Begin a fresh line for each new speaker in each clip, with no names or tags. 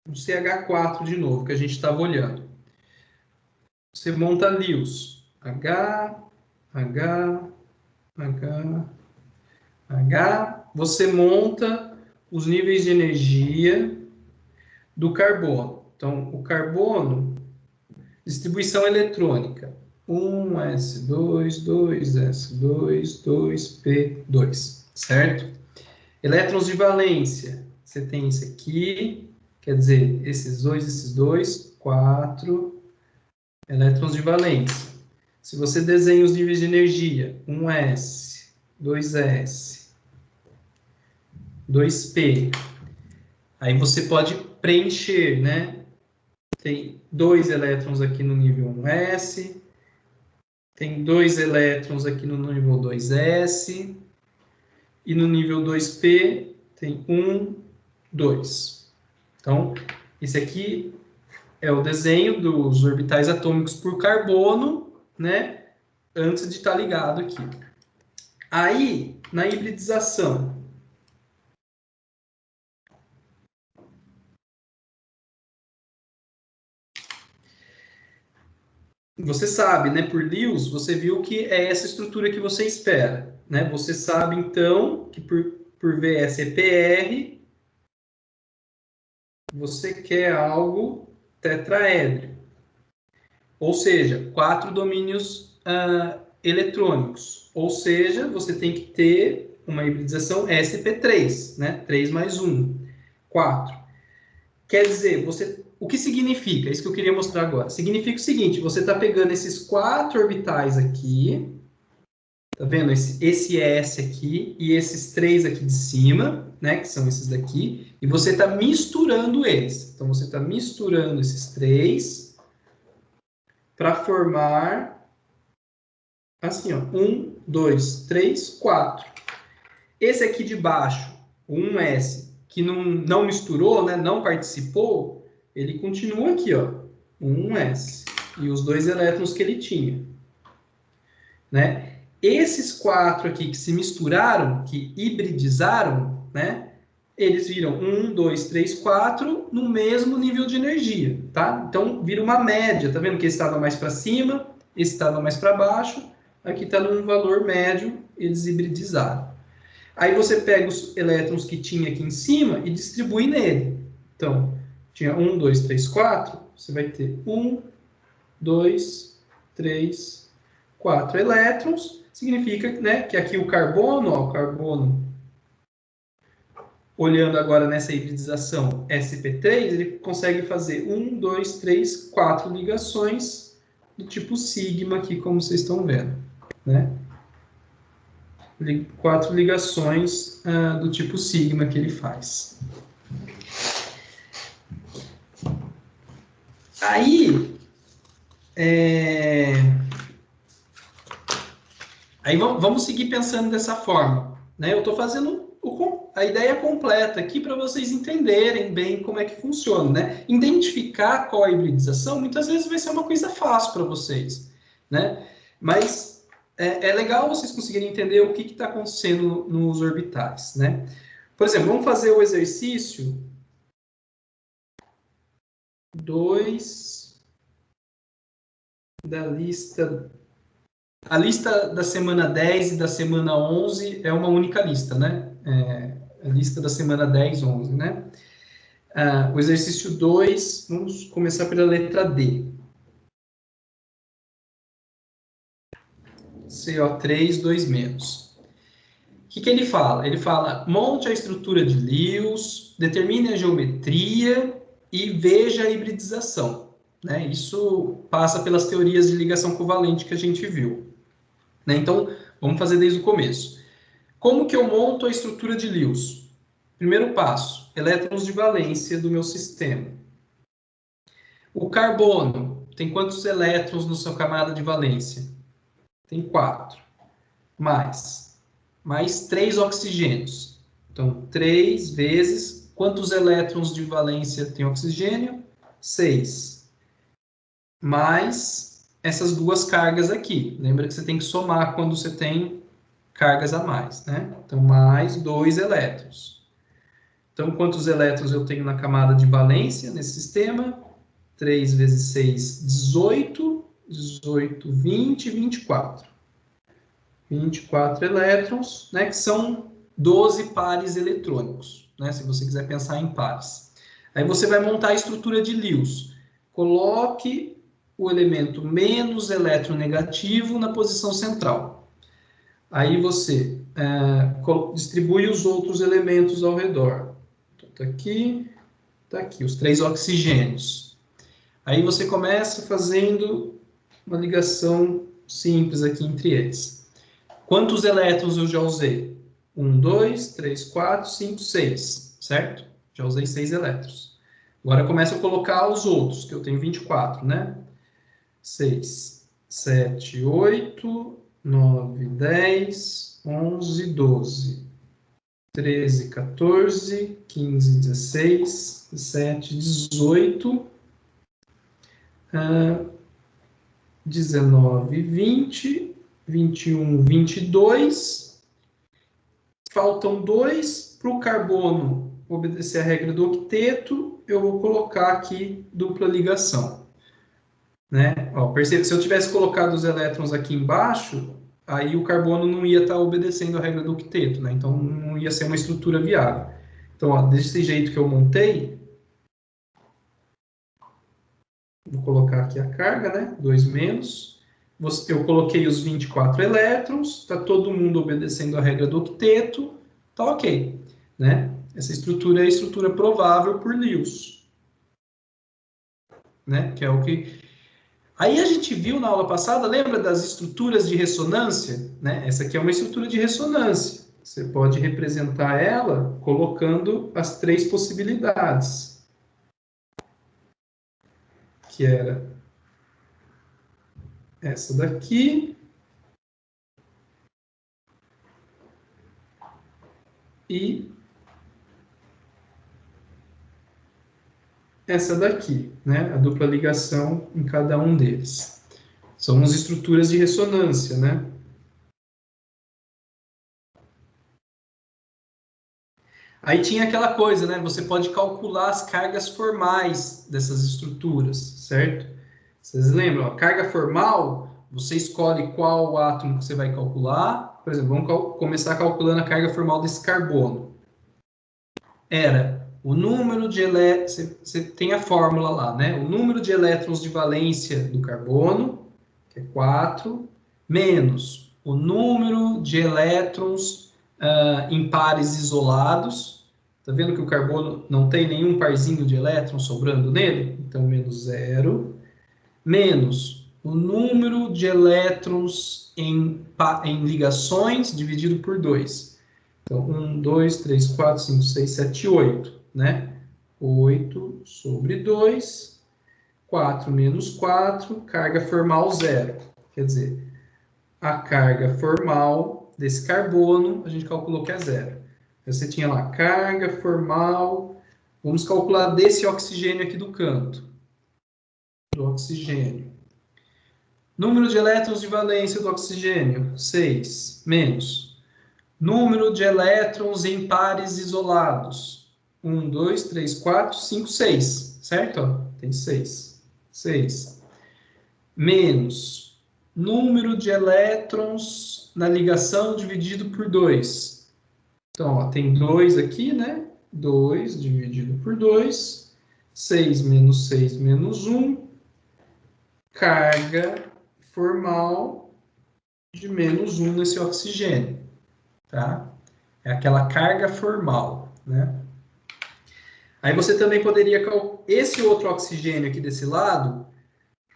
o CH4 de novo, que a gente estava olhando. Você monta Lewis. H, H, H, H. Você monta os níveis de energia do carbono. Então, o carbono, distribuição eletrônica. 1s2, 2s2, 2p2, certo? Elétrons de valência. Você tem isso aqui, quer dizer, esses dois, 4 elétrons de valência. Se você desenha os níveis de energia, 1s, 2s, 2p, aí você pode preencher, né? Tem 2 elétrons aqui no nível 1s, tem 2 elétrons aqui no nível 2s, e no nível 2p tem 1, 2. Então, esse aqui é o desenho dos orbitais atômicos por carbono, né? Antes de estar ligado aqui. Aí, na hibridização, você sabe, né? Por Lewis, você viu que é essa estrutura que você espera, né? Você sabe, então, que por VSEPR, você quer algo tetraédrico. Ou seja, 4 domínios eletrônicos. Ou seja, você tem que ter uma hibridização sp3, né? 3 mais 1, 4. Quer dizer, o que significa? Isso que eu queria mostrar agora. Significa o seguinte, você está pegando esses 4 orbitais aqui, tá vendo? Esse S aqui e esses 3 aqui de cima, né? Que são esses daqui, e você está misturando eles. Então, você está misturando esses 3 para formar assim, ó, 1, 2, 3, 4. Esse aqui de baixo, o 1s, que não misturou, né, não participou, ele continua aqui, ó, o 1s, e os 2 elétrons que ele tinha. Né? Esses 4 aqui que se misturaram, que hibridizaram, né, eles viram 1, 2, 3, 4 no mesmo nível de energia, tá? Então, vira uma média, tá vendo que esse estava mais para cima, esse estava mais para baixo, aqui está num valor médio, eles hibridizaram. Aí você pega os elétrons que tinha aqui em cima e distribui nele. Então, tinha 1, 2, 3, 4, você vai ter 1, 2, 3, 4 elétrons, significa, né, que aqui o carbono, ó, o carbono, olhando agora nessa hibridização sp3, ele consegue fazer 1, 2, 3, 4 ligações do tipo sigma aqui, como vocês estão vendo, né? 4 ligações do tipo sigma que ele faz. Aí, vamos seguir pensando dessa forma, né? Eu estou fazendo a ideia completa aqui para vocês entenderem bem como é que funciona, né? Identificar qual é a hibridização muitas vezes vai ser uma coisa fácil para vocês, né? Mas é legal vocês conseguirem entender o que está acontecendo nos orbitais, né? Por exemplo, vamos fazer o exercício 2 da lista. A lista da semana 10 e da semana 11 é uma única lista, né? A lista da semana 10, 11, né? O exercício 2, vamos começar pela letra D. CO3, 2 menos. O que ele fala? Ele fala, monte a estrutura de Lewis, determine a geometria e veja a hibridização. Né? Isso passa pelas teorias de ligação covalente que a gente viu. Né? Então, vamos fazer desde o começo. Como que eu monto a estrutura de Lewis? Primeiro passo, elétrons de valência do meu sistema. O carbono tem quantos elétrons na sua camada de valência? Tem 4. Mais 3 oxigênios. Então, 3 vezes quantos elétrons de valência tem oxigênio? 6. Mais essas duas cargas aqui. Lembra que você tem que somar quando você tem cargas a mais, né? Então, mais 2 elétrons. Então, quantos elétrons eu tenho na camada de valência nesse sistema? 3 vezes 6, 18. 18, 20, 24. 24 elétrons, né, que são 12 pares eletrônicos, né, se você quiser pensar em pares. Aí você vai montar a estrutura de Lewis. Coloque o elemento menos eletronegativo na posição central. Aí você distribui os outros elementos ao redor. Então, tá aqui, os 3 oxigênios. Aí você começa fazendo uma ligação simples aqui entre eles. Quantos elétrons eu já usei? 1, 2, 3, 4, 5, 6, certo? Já usei 6 elétrons. Agora eu começo a colocar os outros, que eu tenho 24, né? 6, 7, 8, 9, 10, 11, 12, 13, 14, 15, 16, 17, 18, 19, 20, 21, 22. Faltam 2 para o carbono obedecer a regra do octeto. Eu vou colocar aqui dupla ligação. Né? Ó, percebe, se eu tivesse colocado os elétrons aqui embaixo, aí o carbono não ia estar obedecendo a regra do octeto, né? Então não ia ser uma estrutura viável. Então, ó, desse jeito que eu montei, vou colocar aqui a carga, né? 2 menos. Eu coloquei os 24 elétrons, está todo mundo obedecendo a regra do octeto, tá ok, né? Essa estrutura é a estrutura provável por Lewis, né? Que é o que... Aí a gente viu na aula passada, lembra das estruturas de ressonância, né? Essa aqui é uma estrutura de ressonância. Você pode representar ela colocando as 3 possibilidades, que era essa daqui e essa daqui, né? A dupla ligação em cada um deles. São as estruturas de ressonância, né? Aí tinha aquela coisa, né? Você pode calcular as cargas formais dessas estruturas, certo? Vocês lembram? A carga formal, você escolhe qual átomo que você vai calcular. Por exemplo, vamos começar calculando a carga formal desse carbono. Era o número de elétrons, você tem a fórmula lá, né? O número de elétrons de valência do carbono, que é 4, menos o número de elétrons em pares isolados. Tá vendo que o carbono não tem nenhum parzinho de elétrons sobrando nele? Então, menos 0, menos o número de elétrons em ligações dividido por 2. Então, 1, 2, 3, 4, 5, 6, 7, 8, né? 8 sobre 2, 4 menos 4, carga formal 0. Quer dizer, a carga formal desse carbono, a gente calculou que é 0. Você tinha lá carga formal, vamos calcular desse oxigênio aqui do canto. Do oxigênio. Número de elétrons de valência do oxigênio, 6, menos. Número de elétrons em pares isolados. 1, 2, 3, 4, 5, 6. Certo? Ó, tem 6. 6. Menos. Número de elétrons na ligação dividido por 2. Então, ó, tem 2 aqui, né? 2 dividido por 2. 6 menos 1. Carga formal de menos 1 nesse oxigênio. Tá? É aquela carga formal, né? Aí você também poderia calcular esse outro oxigênio aqui desse lado,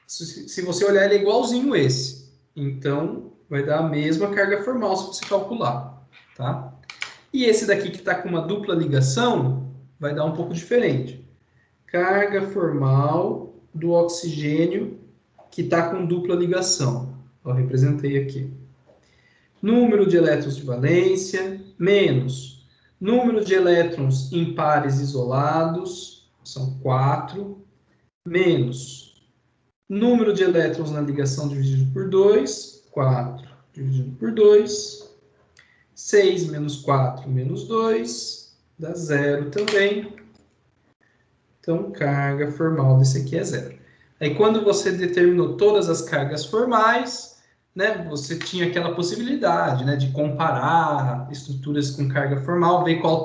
se você olhar, ele é igualzinho esse. Então, vai dar a mesma carga formal se você calcular, tá? E esse daqui que está com uma dupla ligação, vai dar um pouco diferente. Carga formal do oxigênio que está com dupla ligação. Eu representei aqui. Número de elétrons de valência, menos número de elétrons em pares isolados, são 4, menos número de elétrons na ligação dividido por 2, 4 dividido por 2, 6 menos 4 menos 2, dá zero também. Então, carga formal desse aqui é zero. Aí, quando você determinou todas as cargas formais, né, você tinha aquela possibilidade, né, de comparar estruturas com carga formal, ver qual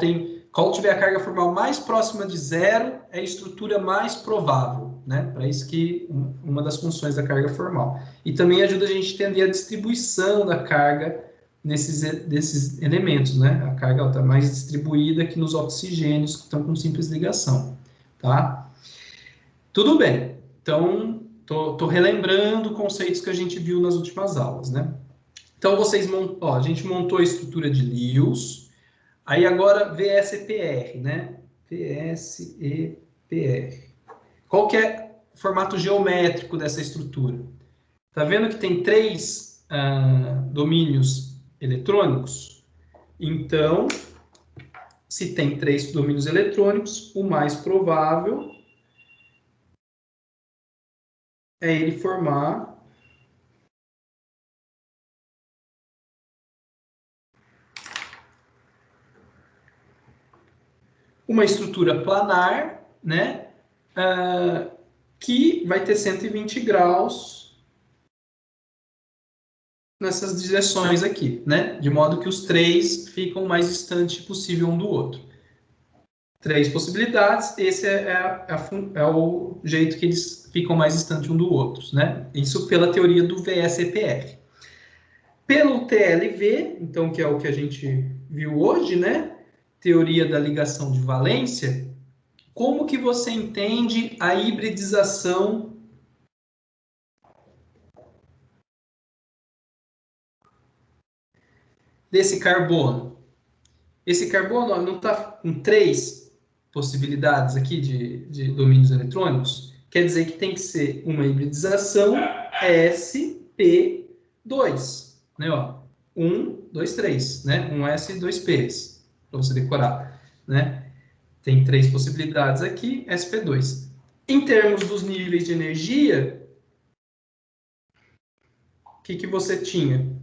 tiver a carga formal mais próxima de zero é a estrutura mais provável, né? Para isso que uma das funções da carga formal. E também ajuda a gente a entender a distribuição da carga desses elementos, né? A carga está mais distribuída que nos oxigênios que estão com simples ligação, tá? Tudo bem. Então, tô relembrando conceitos que a gente viu nas últimas aulas, né? Então, a gente montou a estrutura de Lewis. Aí agora VSEPR, né? VSEPR. Qual que é o formato geométrico dessa estrutura? Tá vendo que tem três domínios eletrônicos? Então, se tem três domínios eletrônicos, o mais provável é ele formar uma estrutura planar, né? Que vai ter 120 graus nessas direções aqui, né? De modo que os três ficam o mais distante possível um do outro. Três possibilidades, esse é o jeito que eles ficam mais distantes um do outro, né? Isso pela teoria do VSEPR. Pelo TLV, então, que é o que a gente viu hoje, né? Teoria da ligação de valência, como que você entende a hibridização desse carbono? Esse carbono não está com três possibilidades aqui de domínios eletrônicos? Quer dizer que tem que ser uma hibridização sp2, né? Ó, 1, 2, 3, né? Um S e 2 Ps, para você decorar, né? Tem três possibilidades aqui, sp2. Em termos dos níveis de energia, o que você tinha?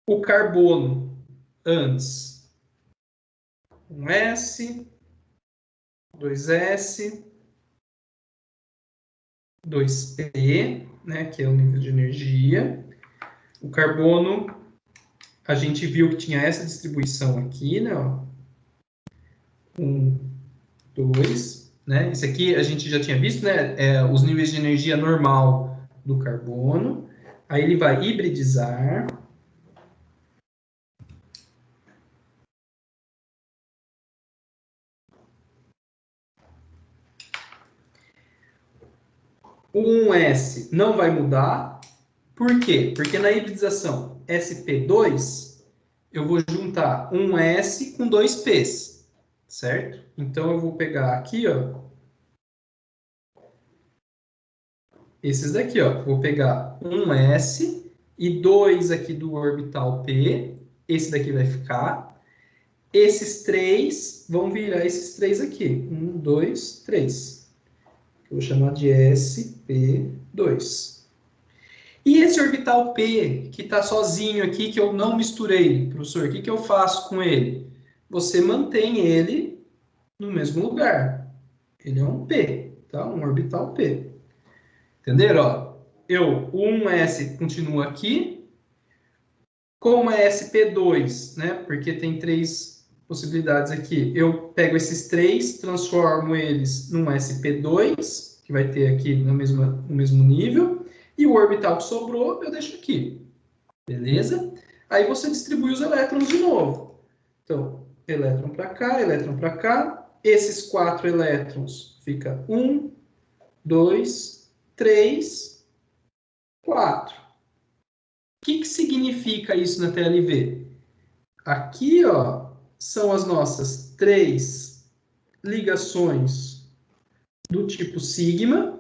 O carbono antes, um S, 2S, 2P, né, que é o nível de energia. O carbono, a gente viu que tinha essa distribuição aqui, né, ó. 1, 2, né? Isso aqui a gente já tinha visto, né, os níveis de energia normal do carbono. Aí ele vai hibridizar. O 1S não vai mudar. Por quê? Porque na hibridização sp2, eu vou juntar um S com dois Ps, certo? Então, eu vou pegar aqui, ó, esses daqui, ó. Vou pegar um S e dois aqui do orbital P. Esse daqui vai ficar. Esses três vão virar esses três aqui. 1, 2, 3. Eu vou chamar de sp2. E esse orbital P, que está sozinho aqui, que eu não misturei, professor, o que eu faço com ele? Você mantém ele no mesmo lugar. Ele é um P, tá? Um orbital P. Entenderam? Ó, o 1s continua aqui, como é sp2, né? Porque tem três possibilidades aqui. Eu pego esses três, transformo eles num sp2, que vai ter aqui no mesmo nível, e o orbital que sobrou eu deixo aqui. Beleza? Aí você distribui os elétrons de novo. Então, elétron para cá, elétron para cá. Esses 4 elétrons fica 1, 2, 3, 4. O que significa isso na TLV? Aqui, ó, são as nossas 3 ligações do tipo sigma,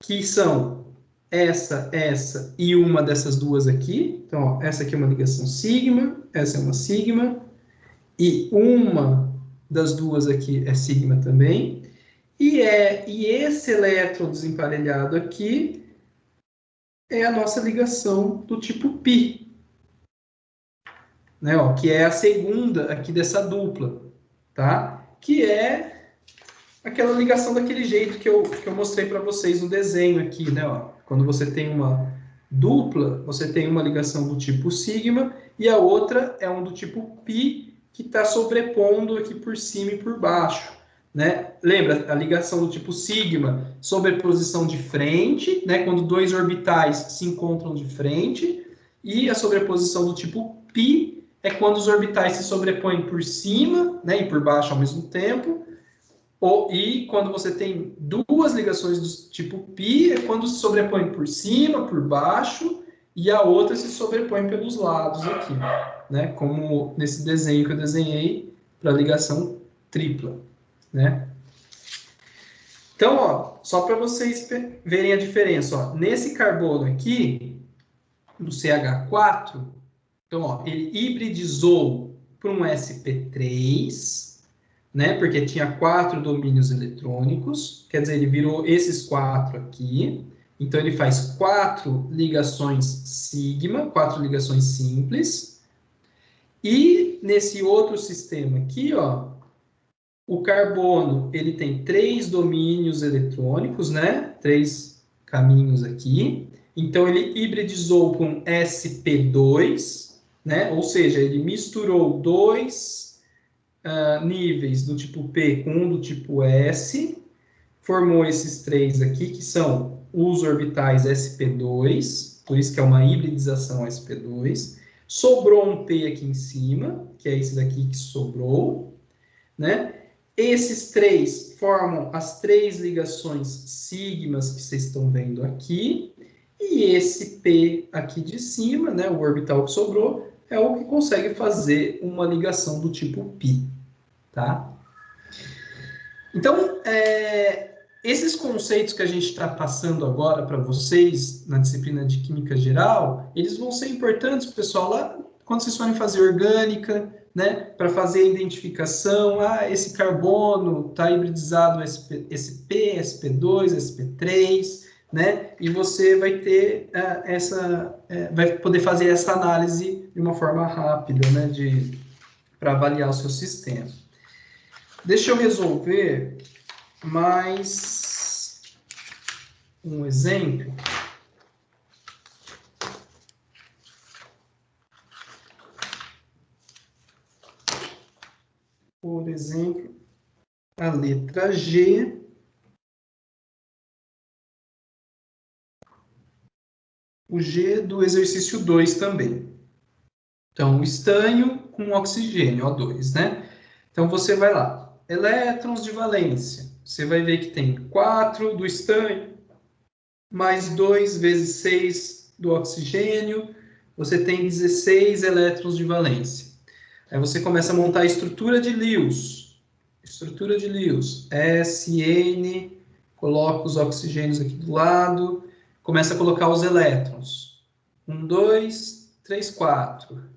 que são essa e uma dessas duas aqui. Então, ó, essa aqui é uma ligação sigma, essa é uma sigma, e uma das duas aqui é sigma também. E esse elétron desemparelhado aqui é a nossa ligação do tipo π, né, ó, que é a segunda aqui dessa dupla. tá? Que é aquela ligação daquele jeito que eu mostrei para vocês no desenho aqui, né? Ó, quando você tem uma dupla, você tem uma ligação do tipo sigma e a outra é um do tipo π que está sobrepondo aqui por cima e por baixo, né? Lembra, a ligação do tipo sigma, sobreposição de frente, né? Quando dois orbitais se encontram de frente, e a sobreposição do tipo π é quando os orbitais se sobrepõem por cima, né? E por baixo ao mesmo tempo. E quando você tem duas ligações do tipo π, é quando se sobrepõe por cima, por baixo, e a outra se sobrepõe pelos lados aqui, né? Como nesse desenho que eu desenhei para ligação tripla, né? Então, ó, só para vocês verem a diferença, ó, nesse carbono aqui, no CH4, então, ó, ele hibridizou para um sp3, né? Porque tinha 4 domínios eletrônicos, quer dizer, ele virou esses 4 aqui. Então, ele faz 4 ligações sigma, 4 ligações simples. E nesse outro sistema aqui, ó, o carbono, ele tem 3 domínios eletrônicos, né? 3 caminhos aqui. Então, ele hibridizou com sp2, né? Ou seja, ele misturou 2 níveis do tipo P com um do tipo S, formou esses 3 aqui, que são os orbitais sp2, por isso que é uma hibridização sp2. Sobrou um P aqui em cima, que é esse daqui que sobrou, né? Esses 3 formam as 3 ligações sigmas que vocês estão vendo aqui, e esse P aqui de cima, né, o orbital que sobrou, é o que consegue fazer uma ligação do tipo π, tá? Então, esses conceitos que a gente está passando agora para vocês na disciplina de Química Geral, eles vão ser importantes, pessoal, lá quando vocês forem fazer orgânica, né, para fazer a identificação, esse carbono está hibridizado SP, SP2, SP3, né, e você vai ter vai poder fazer essa análise de uma forma rápida, né, para avaliar o seu sistema. Deixa eu resolver mais um exemplo. Por exemplo, a letra G. O G do exercício 2 também. Então, estanho com oxigênio, O2, né? Então, você vai lá. Elétrons de valência. Você vai ver que tem 4 do estanho, mais 2 vezes 6 do oxigênio. Você tem 16 elétrons de valência. Aí você começa a montar a estrutura de Lewis. Estrutura de Lewis. SN, coloca os oxigênios aqui do lado, começa a colocar os elétrons. 1, 2, 3, 4.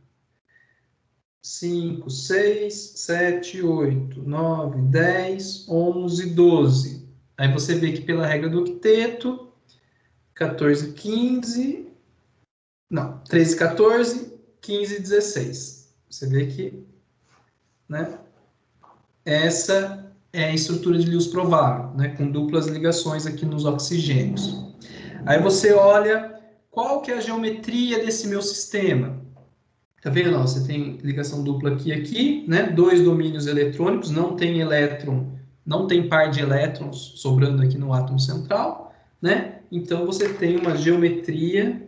5, 6, 7, 8, 9, 10, 11, 12. Aí você vê que pela regra do octeto, 14, 15... Não, 13, 14, 15, 16. Você vê que, né, essa é a estrutura de Lewis provável, né, com duplas ligações aqui nos oxigênios. Aí você olha qual que é a geometria desse meu sistema. Tá vendo? Você tem ligação dupla aqui, né? 2 domínios eletrônicos, não tem elétron, não tem par de elétrons sobrando aqui no átomo central, né? Então você tem uma geometria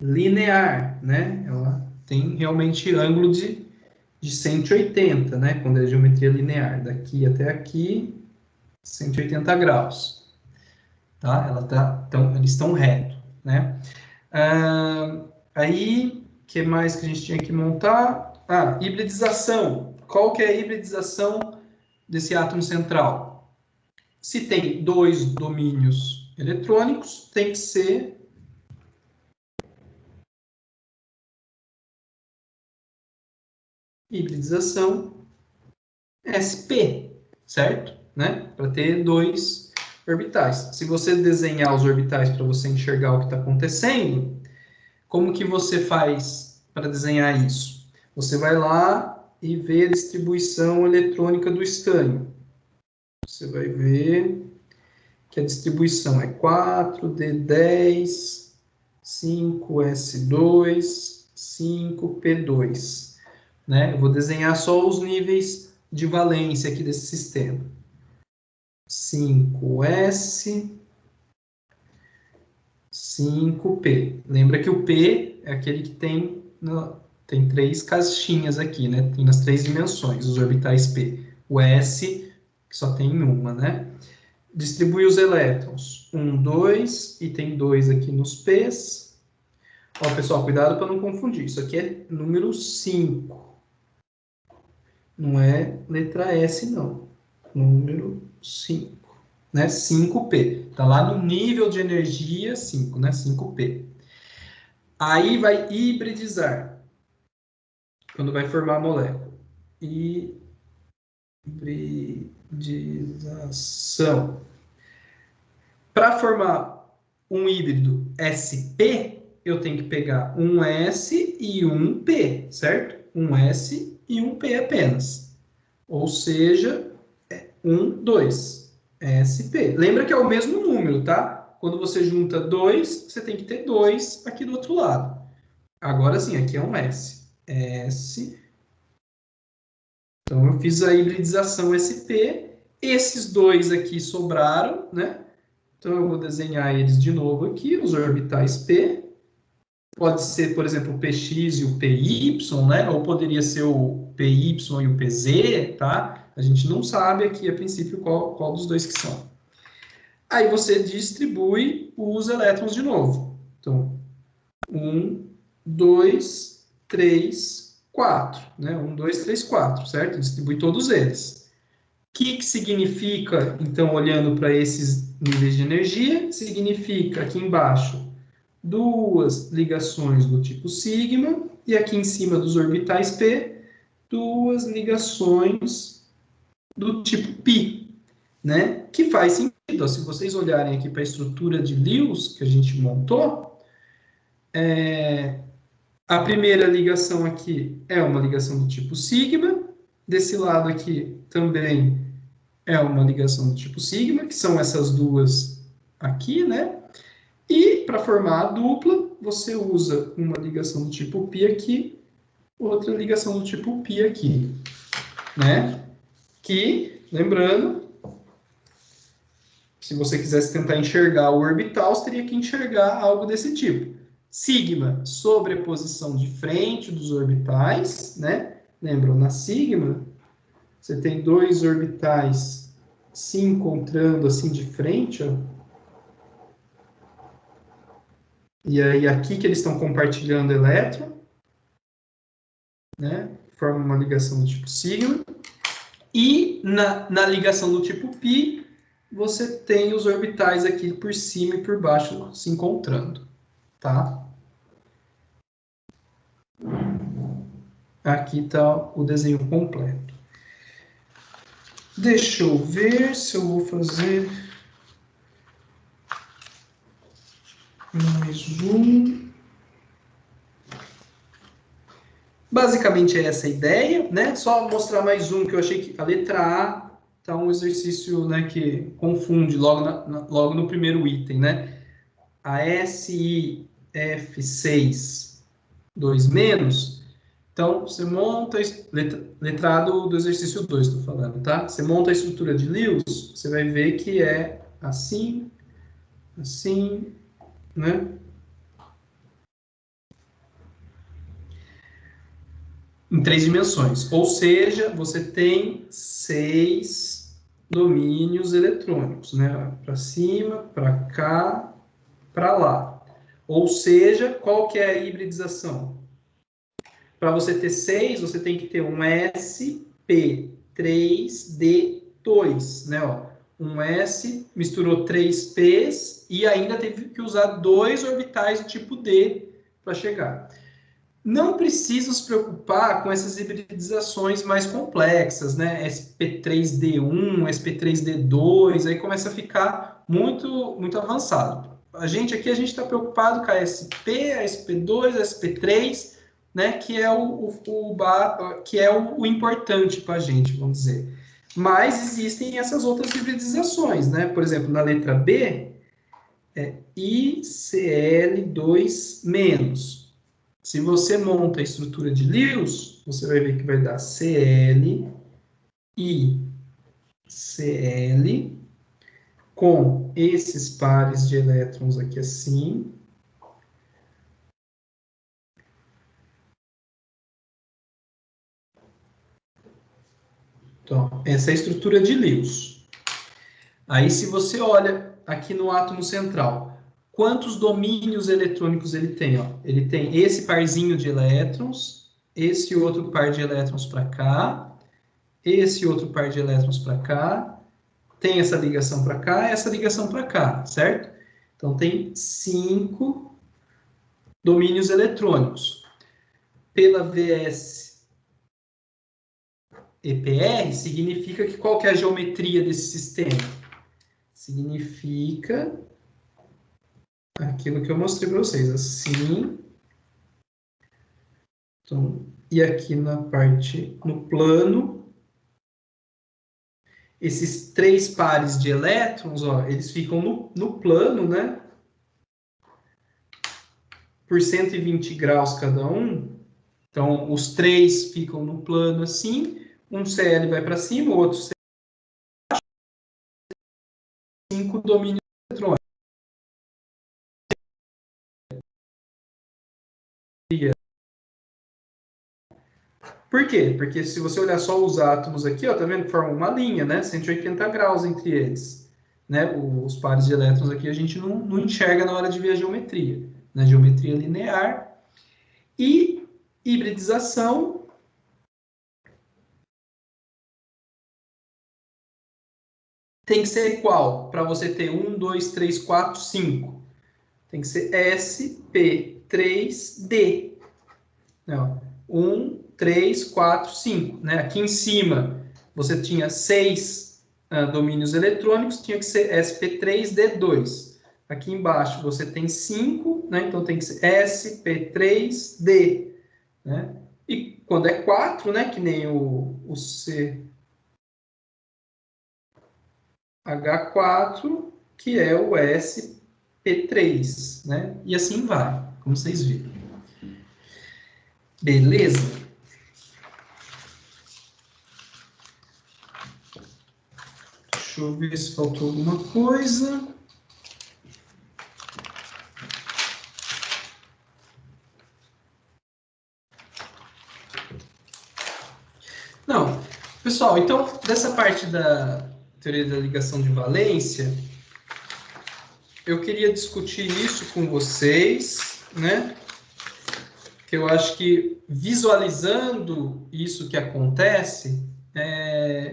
linear, né? Ela tem realmente ângulo de 180, né? Quando é geometria linear, daqui até aqui, 180 graus, tá? Eles estão reto, né? Aí, o que mais que a gente tinha que montar? Hibridização. Qual que é a hibridização desse átomo central? Se tem 2 domínios eletrônicos, tem que ser hibridização sp, certo? Né? Para ter 2 orbitais. Se você desenhar os orbitais para você enxergar o que está acontecendo, como que você faz para desenhar isso? Você vai lá e ver a distribuição eletrônica do estânio. Você vai ver que a distribuição é 4D10, 5S2, 5P2. Né? Eu vou desenhar só os níveis de valência aqui desse sistema. 5S, 5P. Lembra que o P é aquele que tem 3 caixinhas aqui, né? Tem nas 3 dimensões, os orbitais P. O S, que só tem uma, né? Distribui os elétrons. 1, 2, e tem 2 aqui nos P's. Ó, pessoal, cuidado para não confundir. Isso aqui é número 5. Não é letra S, não. Número 5. Né? 5P. Está lá no nível de energia 5, né? 5P. Aí vai hibridizar. Quando vai formar a molécula. Hibridização. Para formar um híbrido SP, eu tenho que pegar um S e um P, certo? Um S e um P apenas. Ou seja, 1, 2. SP. Lembra que é o mesmo número, tá? Quando você junta 2, você tem que ter 2 aqui do outro lado. Agora sim, aqui é um S. S. Então, eu fiz a hibridização SP. Esses 2 aqui sobraram, né? Então, eu vou desenhar eles de novo aqui, os orbitais P. Pode ser, por exemplo, o PX e o PY, né? Ou poderia ser o PY e o PZ, tá? A gente não sabe aqui, a princípio, qual dos dois que são. Aí você distribui os elétrons de novo. Então, 1, 2, 3, 4. Né? 1, 2, 3, 4, certo? Distribui todos eles. O que significa, então, olhando para esses níveis de energia? Significa, aqui embaixo, 2 ligações do tipo sigma, e aqui em cima dos orbitais P, 2 ligações do tipo π, né? Que faz sentido. Ó, se vocês olharem aqui para a estrutura de Lewis que a gente montou, a primeira ligação aqui é uma ligação do tipo sigma, desse lado aqui também é uma ligação do tipo sigma, que são essas duas aqui, né? E para formar a dupla, você usa uma ligação do tipo π aqui, outra ligação do tipo π aqui, né? Que, lembrando, se você quisesse tentar enxergar o orbital, você teria que enxergar algo desse tipo. Sigma, sobreposição de frente dos orbitais, né? Lembram, na sigma, você tem 2 orbitais se encontrando assim de frente, ó. E aí aqui que eles estão compartilhando elétron, né? Forma uma ligação do tipo sigma. E na ligação do tipo π, você tem os orbitais aqui por cima e por baixo se encontrando, tá? Aqui está o desenho completo. Deixa eu ver se eu vou fazer mais um. Basicamente é essa a ideia, né? Só mostrar mais um que eu achei que a letra A tá um exercício, né, que confunde logo no primeiro item, né? A SIF6 2-. Então, você monta, letra A do exercício 2, estou falando, tá? Você monta a estrutura de Lewis, você vai ver que é assim, assim, né? Em 3 dimensões. Ou seja, você tem 6 domínios eletrônicos, né? Para cima, para cá, para lá. Ou seja, qual que é a hibridização? Para você ter 6, você tem que ter um SP3D2, né? Ó, um S misturou 3 P's e ainda teve que usar 2 orbitais do tipo D para chegar. Não precisa se preocupar com essas hibridizações mais complexas, né? SP3D1, SP3D2, aí começa a ficar muito, muito avançado. A gente está preocupado com a SP, a SP2, a SP3, né, que é o importante para a gente, vamos dizer. Mas existem essas outras hibridizações, né? Por exemplo, na letra B, é ICl2-. Se você monta a estrutura de Lewis, você vai ver que vai dar Cl, ICl, com esses pares de elétrons aqui assim. Então, essa é a estrutura de Lewis. Aí, se você olha aqui no átomo central, quantos domínios eletrônicos ele tem? Ó? Ele tem esse parzinho de elétrons, esse outro par de elétrons para cá, esse outro par de elétrons para cá, tem essa ligação para cá, essa ligação para cá, certo? Então, tem 5 domínios eletrônicos. Pela VS EPR, significa que qual que é a geometria desse sistema? Significa aquilo que eu mostrei para vocês, assim. Então, e aqui na parte, no plano, esses 3 pares de elétrons, ó, eles ficam no plano, né? Por 120 graus cada um. Então, os 3 ficam no plano assim, um Cl vai para cima, o outro Cl, 5 domínios eletrônicos. Por quê? Porque se você olhar só os átomos aqui, ó, tá vendo que formam uma linha, né? 180 graus entre eles. Né? Os pares de elétrons aqui a gente não enxerga na hora de ver a geometria. Na geometria linear. E hibridização tem que ser qual? Para você ter 1, 2, 3, 4, 5. Tem que ser sp3d. Não. 1, 3, 4, 5. Né? Aqui em cima você tinha 6 domínios eletrônicos, tinha que ser sp3d2. Aqui embaixo você tem 5, né? Então tem que ser sp3d. Né? E quando é 4, né? Que nem o CH4, que é o sp3. Né? E assim vai, como vocês viram. Beleza? Deixa eu ver se faltou alguma coisa. Não. Pessoal, então, dessa parte da teoria da ligação de valência, eu queria discutir isso com vocês, né? Que eu acho que visualizando isso que acontece,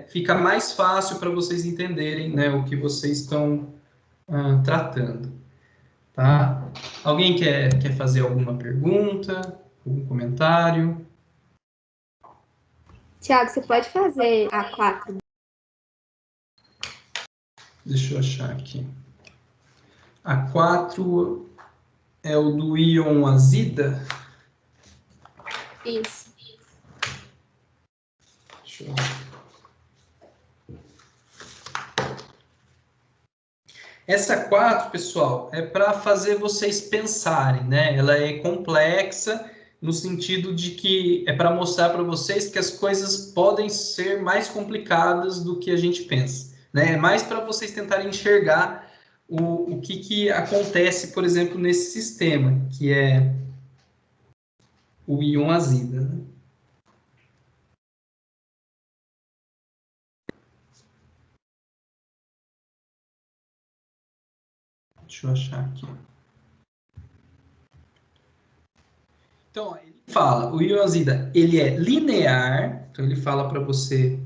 fica mais fácil para vocês entenderem, né, o que vocês estão tratando. Tá? Alguém quer fazer alguma pergunta, algum comentário?
Tiago, você pode fazer a 4?
Deixa eu achar aqui. A 4 é o do íon azida?
Isso.
Deixa eu ver. Essa 4, pessoal, é para fazer vocês pensarem, né? Ela é complexa no sentido de que é para mostrar para vocês que as coisas podem ser mais complicadas do que a gente pensa, né? É mais para vocês tentarem enxergar o que acontece, por exemplo, nesse sistema, que é o íon azida, né? Deixa eu achar aqui. Então, ele fala, o íon azida, ele é linear, então ele fala para você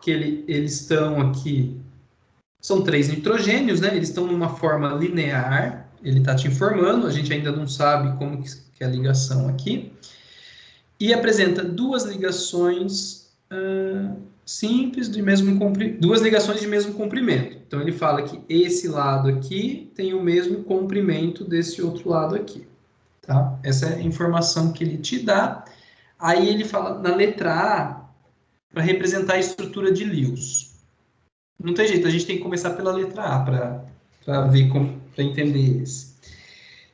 que eles estão aqui, são 3 nitrogênios, né? Eles estão numa forma linear, ele está te informando, a gente ainda não sabe como que é a ligação aqui, e apresenta 2 ligações simples, duas ligações de mesmo comprimento. Então, ele fala que esse lado aqui tem o mesmo comprimento desse outro lado aqui. Tá? Essa é a informação que ele te dá. Aí ele fala na letra A, para representar a estrutura de Lewis. Não tem jeito, a gente tem que começar pela letra A para ver como, para entender esse.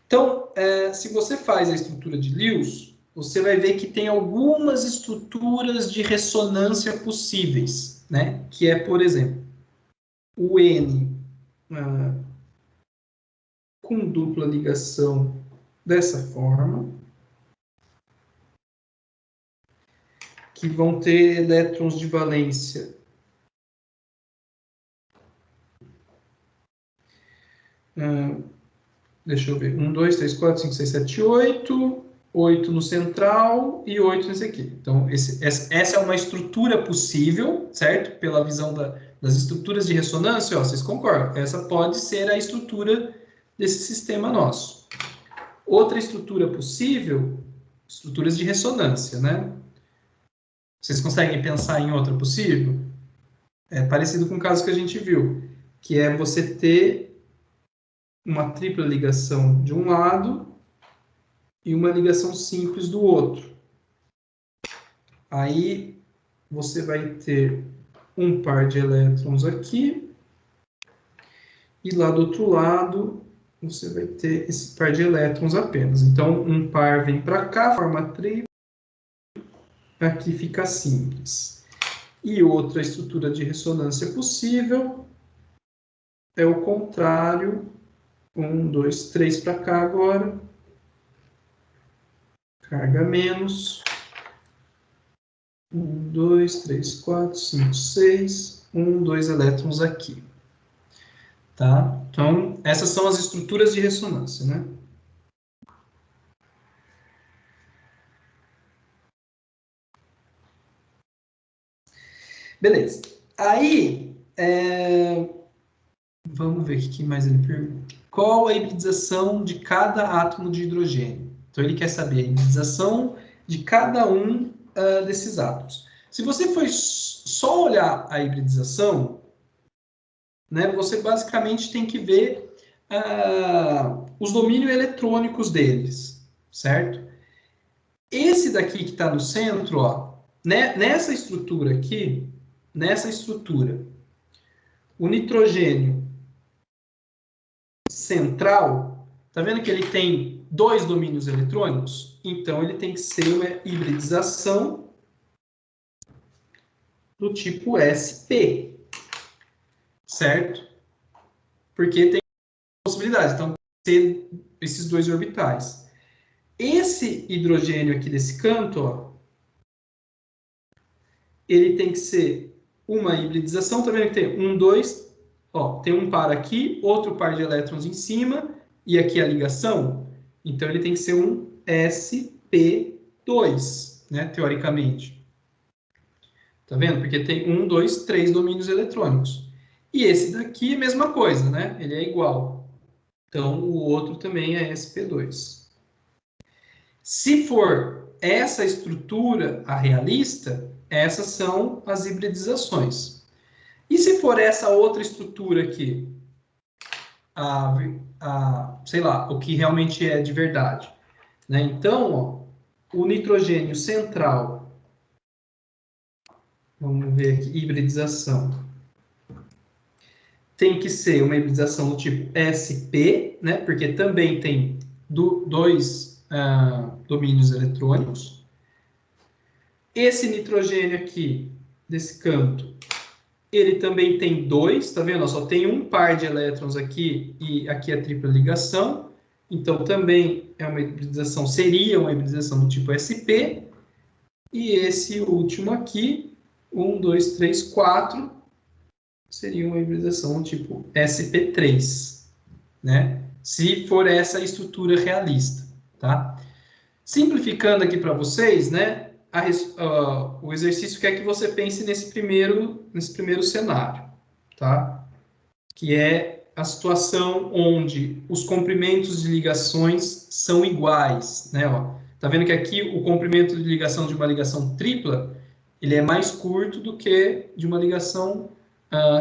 Então, se você faz a estrutura de Lewis, você vai ver que tem algumas estruturas de ressonância possíveis, né? Que é, por exemplo, o N com dupla ligação dessa forma, que vão ter elétrons de valência deixa eu ver, 1, 2, 3, 4, 5, 6, 7, 8, 8 no central e 8 nesse aqui. Então, essa é uma estrutura possível, certo? Pela visão das estruturas de ressonância, ó, vocês concordam? Essa pode ser a estrutura desse sistema nosso. Outra estrutura possível, estruturas de ressonância, né? Vocês conseguem pensar em outra possível? É parecido com o caso que a gente viu, que é você ter uma tripla ligação de um lado e uma ligação simples do outro. Aí você vai ter um par de elétrons aqui e lá do outro lado você vai ter esse par de elétrons apenas. Então, um par vem para cá, forma tripla, aqui fica simples. E outra estrutura de ressonância possível é o contrário. 1, 2, 3 para cá agora. Carga menos. 1, 2, 3, 4, 5, 6. 1, 2 elétrons aqui. Tá? Então, essas são as estruturas de ressonância, né? Beleza. Aí, vamos ver o que mais ele pergunta. Qual a hibridização de cada átomo de hidrogênio? Então, ele quer saber a hibridização de cada um desses átomos. Se você for só olhar a hibridização, né, você basicamente tem que ver os domínios eletrônicos deles, certo? Esse daqui que está no centro, ó, né, nessa estrutura aqui, o nitrogênio central, tá vendo que ele tem 2 domínios eletrônicos? Então, ele tem que ser uma hibridização do tipo sp, certo? Porque tem possibilidades, então, ser esses 2 orbitais. Esse hidrogênio aqui desse canto, ó, ele tem que ser uma hibridização, tá vendo que tem 1, 2, ó, tem um par aqui, outro par de elétrons em cima, e aqui a ligação, então ele tem que ser um sp2, né, teoricamente. Tá vendo? Porque tem 1, 2, 3 domínios eletrônicos. E esse daqui, mesma coisa, né? Ele é igual. Então, o outro também é sp2. Se for essa estrutura a realista, essas são as hibridizações. E se for essa outra estrutura aqui, sei lá, o que realmente é de verdade, né? Então, ó, o nitrogênio central, vamos ver aqui, hibridização, tem que ser uma hibridização do tipo sp, né? Porque também tem dois domínios eletrônicos. Esse nitrogênio aqui, desse canto, ele também tem 2, tá vendo? Só tem um par de elétrons aqui e aqui a tripla ligação. Então, também é uma hibridização, seria uma hibridização do tipo sp. E esse último aqui, 1, 2, 3, 4, seria uma hibridização do tipo sp3, né? Se for essa estrutura realista, tá? Simplificando aqui para vocês, né? O exercício quer que você pense nesse primeiro cenário, tá? Que é a situação onde os comprimentos de ligações são iguais, né? Ó, tá vendo que aqui o comprimento de ligação de uma ligação tripla, ele é mais curto do que de uma ligação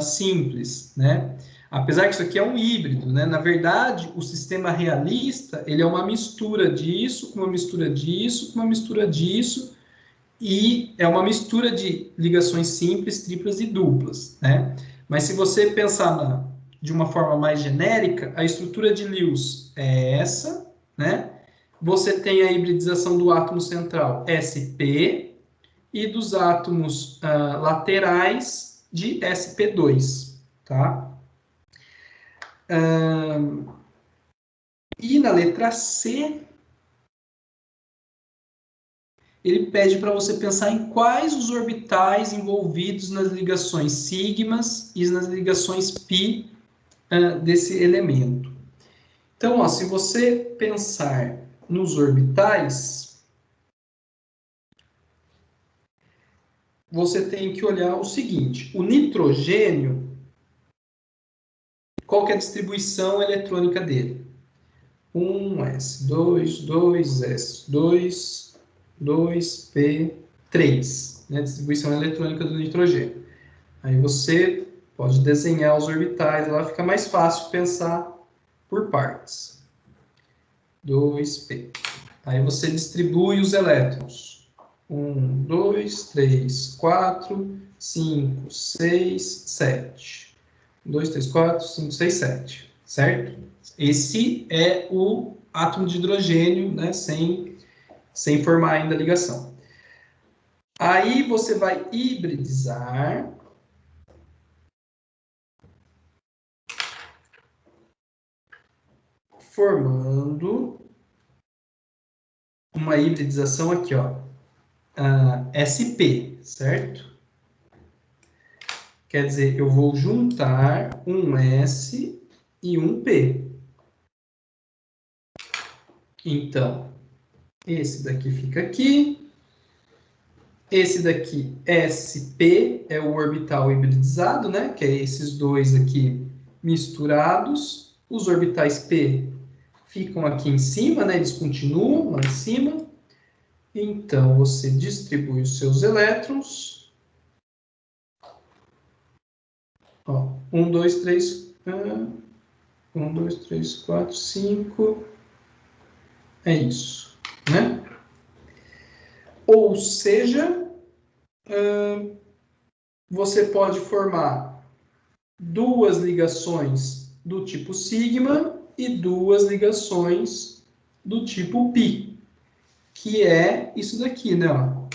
simples, né? Apesar que isso aqui é um híbrido, né? Na verdade, o sistema realista, ele é uma mistura disso, com uma mistura disso, com uma mistura disso, e é uma mistura de ligações simples, triplas e duplas, né? Mas se você pensar de uma forma mais genérica, a estrutura de Lewis é essa, né? Você tem a hibridização do átomo central sp e dos átomos laterais de sp2, tá? E na letra C, ele pede para você pensar em quais os orbitais envolvidos nas ligações sigmas e nas ligações π desse elemento. Então, ó, se você pensar nos orbitais, você tem que olhar o seguinte: o nitrogênio, qual que é a distribuição eletrônica dele? 1s, 2s, 2p3, né? Distribuição eletrônica do nitrogênio. Aí você pode desenhar os orbitais, lá fica mais fácil pensar por partes. 2p. Aí você distribui os elétrons. 1, 2, 3, 4, 5, 6, 7. 1, 2, 3, 4, 5, 6, 7. Certo? Esse é o átomo de hidrogênio, né, sem formar ainda a ligação. Aí você vai hibridizar. Formando uma hibridização aqui, ó, SP, certo? Quer dizer, eu vou juntar um S e um P. Então, esse daqui fica aqui. Esse daqui, SP, é o orbital hibridizado, né? Que é esses dois aqui misturados. Os orbitais P ficam aqui em cima, né? Eles continuam lá em cima. Então, você distribui os seus elétrons. Ó, 1, 2, 3, 1, 2, 3, 4, 5. É isso, né? Ou seja, você pode formar duas ligações do tipo sigma e duas ligações do tipo π, que é isso daqui, né? Ó.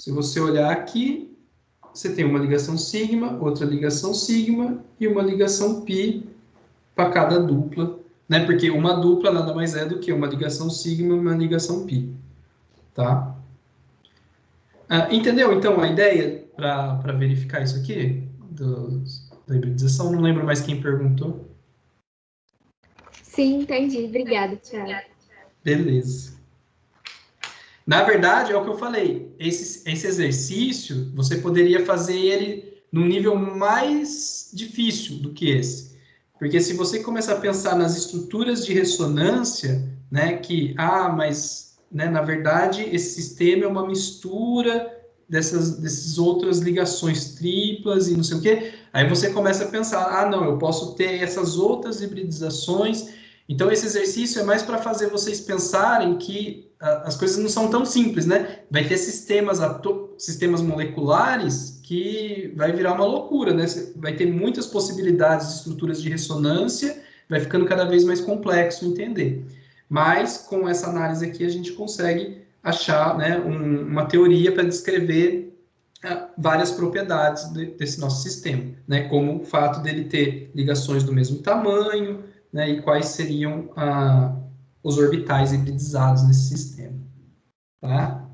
Se você olhar aqui, você tem uma ligação sigma, outra ligação sigma e uma ligação π para cada dupla, né? Porque uma dupla nada mais é do que uma ligação sigma e uma ligação π, tá? Entendeu, então, a ideia para verificar isso aqui da hibridização? Não lembro mais quem perguntou.
Sim, entendi. Obrigada, Thiago.
Beleza. Na verdade, é o que eu falei. Esse exercício, você poderia fazer ele num nível mais difícil do que esse. Porque se você começar a pensar nas estruturas de ressonância, né, mas, né, na verdade, esse sistema é uma mistura dessas outras ligações triplas e não sei o quê, aí você começa a pensar, não, eu posso ter essas outras hibridizações. Então, esse exercício é mais para fazer vocês pensarem que as coisas não são tão simples, né? Vai ter sistemas moleculares que vai virar uma loucura, né? Vai ter muitas possibilidades de estruturas de ressonância, vai ficando cada vez mais complexo entender. Mas, com essa análise aqui, a gente consegue achar, né, uma teoria para descrever várias propriedades desse nosso sistema, né? Como o fato dele ter ligações do mesmo tamanho, né? E quais seriam os orbitais hibridizados nesse sistema, tá?